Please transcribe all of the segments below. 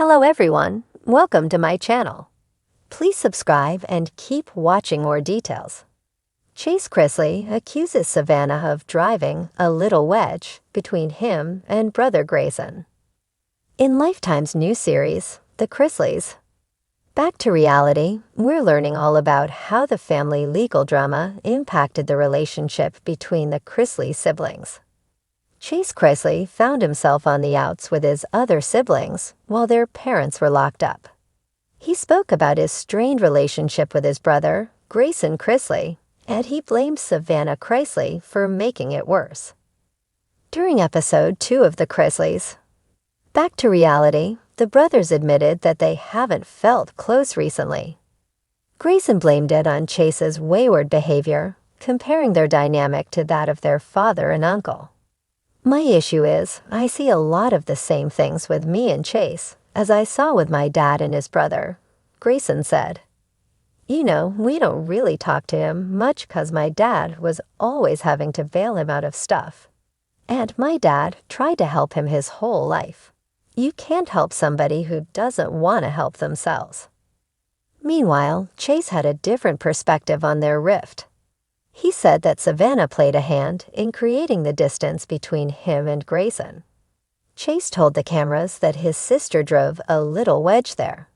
Hello everyone, welcome to my channel. Please subscribe and keep watching more details. Chase Chrisley accuses Savannah of driving a little wedge between him and brother Grayson. In Lifetime's new series, The Chrisleys. Back to reality, we're learning all about how the family legal drama impacted the relationship between the Chrisley siblings. Chase Chrisley found himself on the outs with his other siblings while their parents were locked up. He spoke about his strained relationship with his brother, Grayson Chrisley, and he blamed Savannah Chrisley for making it worse. During episode 2 of The Chrisleys, Back to reality, the brothers admitted that they haven't felt close recently. Grayson blamed it on Chase's wayward behavior, comparing their dynamic to that of their father and uncle. My issue is, I see a lot of the same things with me and Chase, as I saw with my dad and his brother, Grayson said. We don't really talk to him much 'cause my dad was always having to bail him out of stuff. And my dad tried to help him his whole life. You can't help somebody who doesn't want to help themselves. Meanwhile, Chase had a different perspective on their rift. He said that Savannah played a hand in creating the distance between him and Grayson. Chase told the cameras that his sister drove a little wedge there.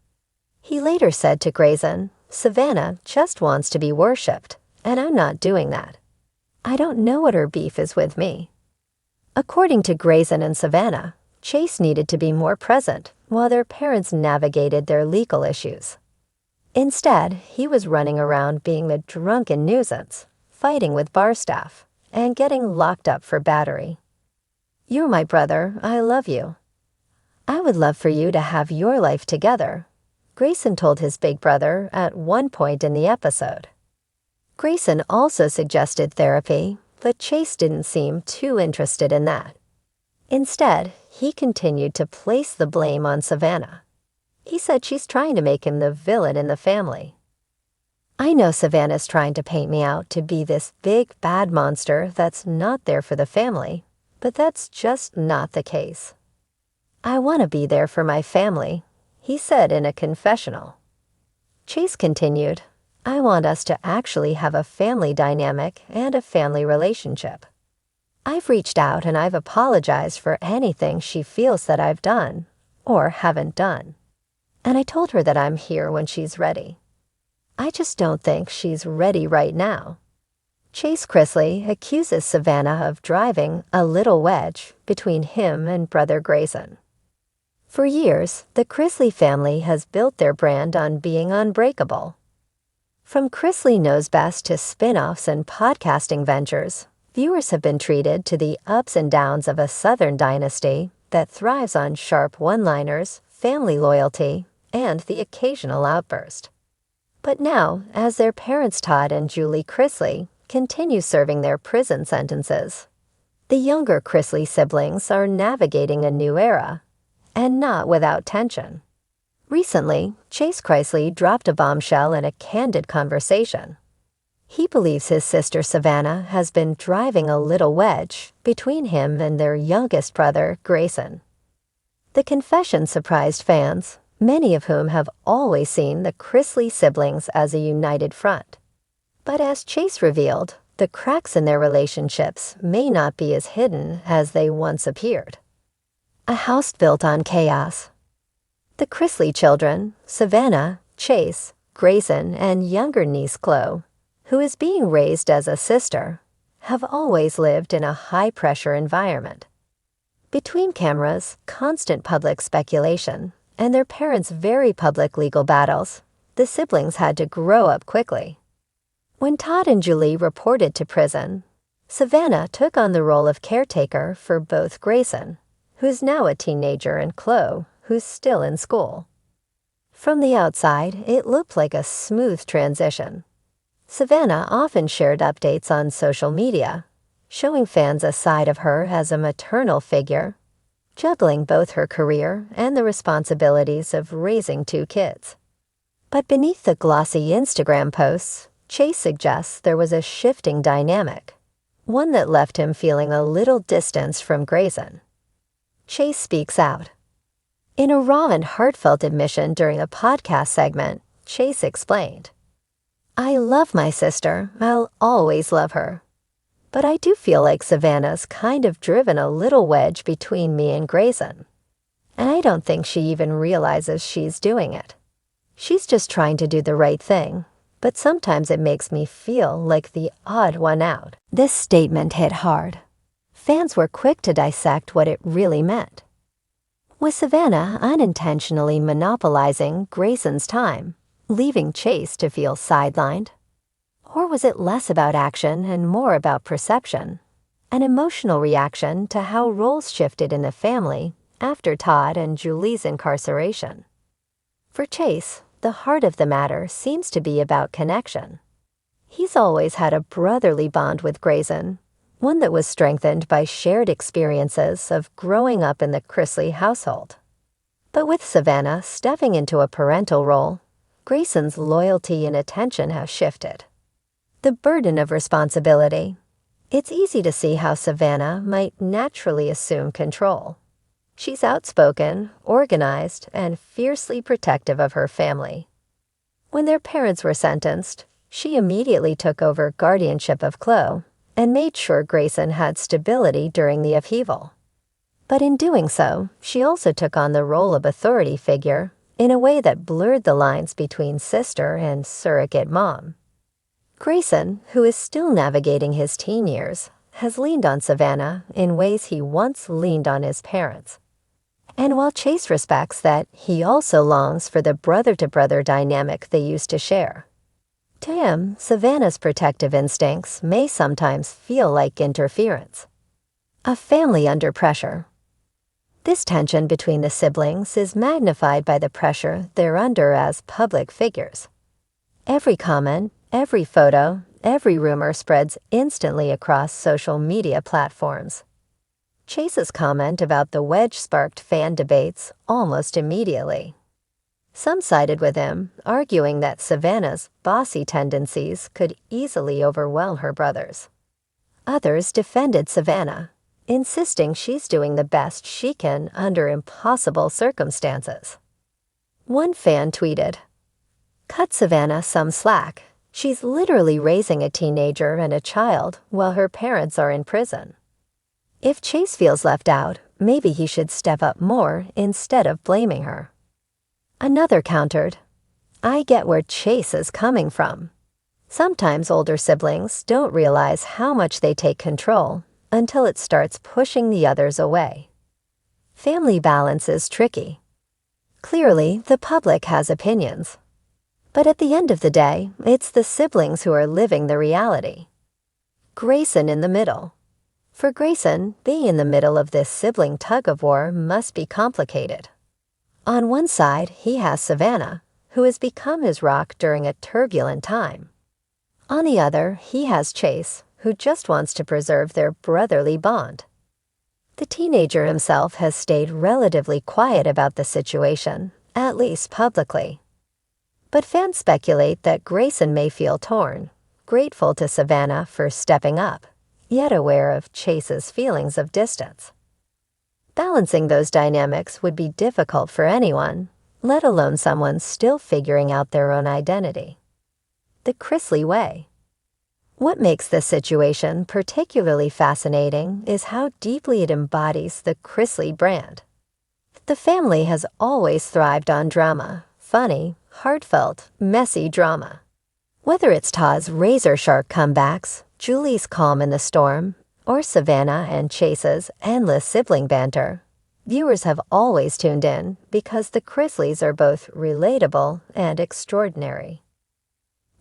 He later said to Grayson, "Savannah just wants to be worshipped, and I'm not doing that. I don't know what her beef is with me." According to Grayson and Savannah, Chase needed to be more present while their parents navigated their legal issues. Instead, he was running around being a drunken nuisance, fighting with bar staff, and getting locked up for battery. "You're my brother, I love you. I would love for you to have your life together," Grayson told his big brother at one point in the episode. Grayson also suggested therapy, but Chase didn't seem too interested in that. Instead, he continued to place the blame on Savannah. He said she's trying to make him the villain in the family. "I know Savannah's trying to paint me out to be this big bad monster that's not there for the family, but that's just not the case. I want to be there for my family," he said in a confessional. Chase continued, "I want us to actually have a family dynamic and a family relationship. I've reached out and I've apologized for anything she feels that I've done or haven't done. And I told her that I'm here when she's ready. I just don't think she's ready right now." Chase Chrisley accuses Savannah of driving a little wedge between him and brother Grayson. For years, the Chrisley family has built their brand on being unbreakable. From Chrisley Knows Best to spin-offs and podcasting ventures, viewers have been treated to the ups and downs of a Southern dynasty that thrives on sharp one-liners, family loyalty, and the occasional outburst. But now, as their parents Todd and Julie Chrisley continue serving their prison sentences, the younger Chrisley siblings are navigating a new era, and not without tension. Recently, Chase Chrisley dropped a bombshell in a candid conversation. He believes his sister Savannah has been driving a little wedge between him and their youngest brother, Grayson. The confession surprised fans, many of whom have always seen the Chrisley siblings as a united front. But as Chase revealed, the cracks in their relationships may not be as hidden as they once appeared. A house built on chaos. The Chrisley children, Savannah, Chase, Grayson, and younger niece Chloe, who is being raised as a sister, have always lived in a high-pressure environment. Between cameras, constant public speculation, and their parents' very public legal battles, the siblings had to grow up quickly. When Todd and Julie reported to prison, Savannah took on the role of caretaker for both Grayson, who's now a teenager, and Chloe, who's still in school. From the outside, it looked like a smooth transition. Savannah often shared updates on social media, showing fans a side of her as a maternal figure, juggling both her career and the responsibilities of raising 2 kids. But beneath the glossy Instagram posts, Chase suggests there was a shifting dynamic, one that left him feeling a little distance from Grayson. Chase speaks out. In a raw and heartfelt admission during a podcast segment, Chase explained, "I love my sister. I'll always love her. But I do feel like Savannah's kind of driven a little wedge between me and Grayson. And I don't think she even realizes she's doing it. She's just trying to do the right thing, but sometimes it makes me feel like the odd one out." This statement hit hard. Fans were quick to dissect what it really meant. Was Savannah unintentionally monopolizing Grayson's time, leaving Chase to feel sidelined? Or was it less about action and more about perception, an emotional reaction to how roles shifted in the family after Todd and Julie's incarceration? For Chase, the heart of the matter seems to be about connection. He's always had a brotherly bond with Grayson, one that was strengthened by shared experiences of growing up in the Chrisley household. But with Savannah stepping into a parental role, Grayson's loyalty and attention have shifted. The burden of responsibility. It's easy to see how Savannah might naturally assume control. She's outspoken, organized, and fiercely protective of her family. When their parents were sentenced, she immediately took over guardianship of Chloe and made sure Grayson had stability during the upheaval. But in doing so, she also took on the role of authority figure in a way that blurred the lines between sister and surrogate mom. Grayson, who is still navigating his teen years, has leaned on Savannah in ways he once leaned on his parents. And while Chase respects that, he also longs for the brother-to-brother dynamic they used to share. To him, Savannah's protective instincts may sometimes feel like interference. A family under pressure. This tension between the siblings is magnified by the pressure they're under as public figures. Every comment, every photo, every rumor spreads instantly across social media platforms. Chase's comment about the Wedge sparked fan debates almost immediately. Some sided with him, arguing that Savannah's bossy tendencies could easily overwhelm her brothers. Others defended Savannah, insisting she's doing the best she can under impossible circumstances. One fan tweeted, "Cut Savannah some slack. She's literally raising a teenager and a child while her parents are in prison. If Chase feels left out, maybe he should step up more instead of blaming her." Another countered, "I get where Chase is coming from. Sometimes older siblings don't realize how much they take control until it starts pushing the others away." Family balance is tricky. Clearly, the public has opinions. But at the end of the day, it's the siblings who are living the reality. Grayson in the middle. For Grayson, being in the middle of this sibling tug-of-war must be complicated. On one side, he has Savannah, who has become his rock during a turbulent time. On the other, he has Chase, who just wants to preserve their brotherly bond. The teenager himself has stayed relatively quiet about the situation, at least publicly. But fans speculate that Grayson may feel torn, grateful to Savannah for stepping up, yet aware of Chase's feelings of distance. Balancing those dynamics would be difficult for anyone, let alone someone still figuring out their own identity. The Chrisley way. What makes this situation particularly fascinating is how deeply it embodies the Chrisley brand. The family has always thrived on drama, funny, heartfelt, messy drama. Whether it's Todd's razor-sharp comebacks, Julie's calm in the storm, or Savannah and Chase's endless sibling banter, viewers have always tuned in because the Chrisleys are both relatable and extraordinary.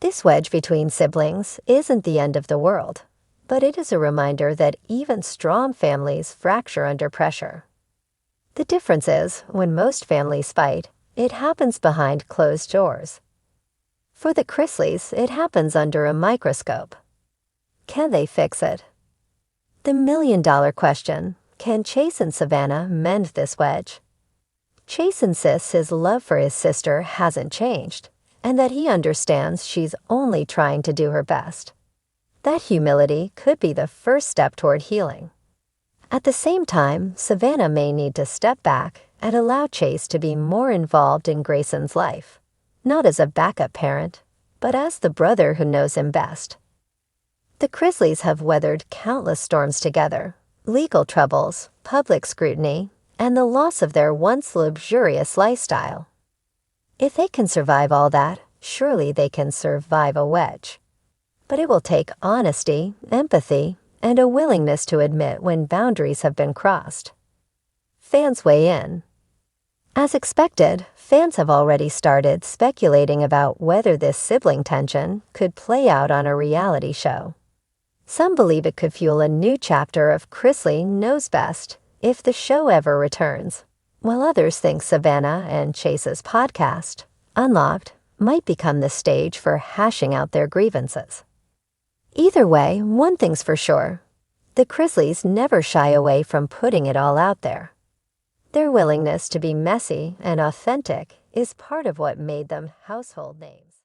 This wedge between siblings isn't the end of the world, but it is a reminder that even strong families fracture under pressure. The difference is, when most families fight, it happens behind closed doors. For the Chrisleys, it happens under a microscope. Can they fix it? The million-dollar question, can Chase and Savannah mend this wedge? Chase insists his love for his sister hasn't changed, and that he understands she's only trying to do her best. That humility could be the first step toward healing. At the same time, Savannah may need to step back and allow Chase to be more involved in Grayson's life, not as a backup parent, but as the brother who knows him best. The Chrisleys have weathered countless storms together: legal troubles, public scrutiny, and the loss of their once luxurious lifestyle. If they can survive all that, surely they can survive a Wedge. But it will take honesty, empathy, and a willingness to admit when boundaries have been crossed. Fans weigh in. As expected, fans have already started speculating about whether this sibling tension could play out on a reality show. Some believe it could fuel a new chapter of Chrisley Knows Best if the show ever returns, while others think Savannah and Chase's podcast, Unlocked, might become the stage for hashing out their grievances. Either way, one thing's for sure: the Chrisleys never shy away from putting it all out there. Their willingness to be messy and authentic is part of what made them household names.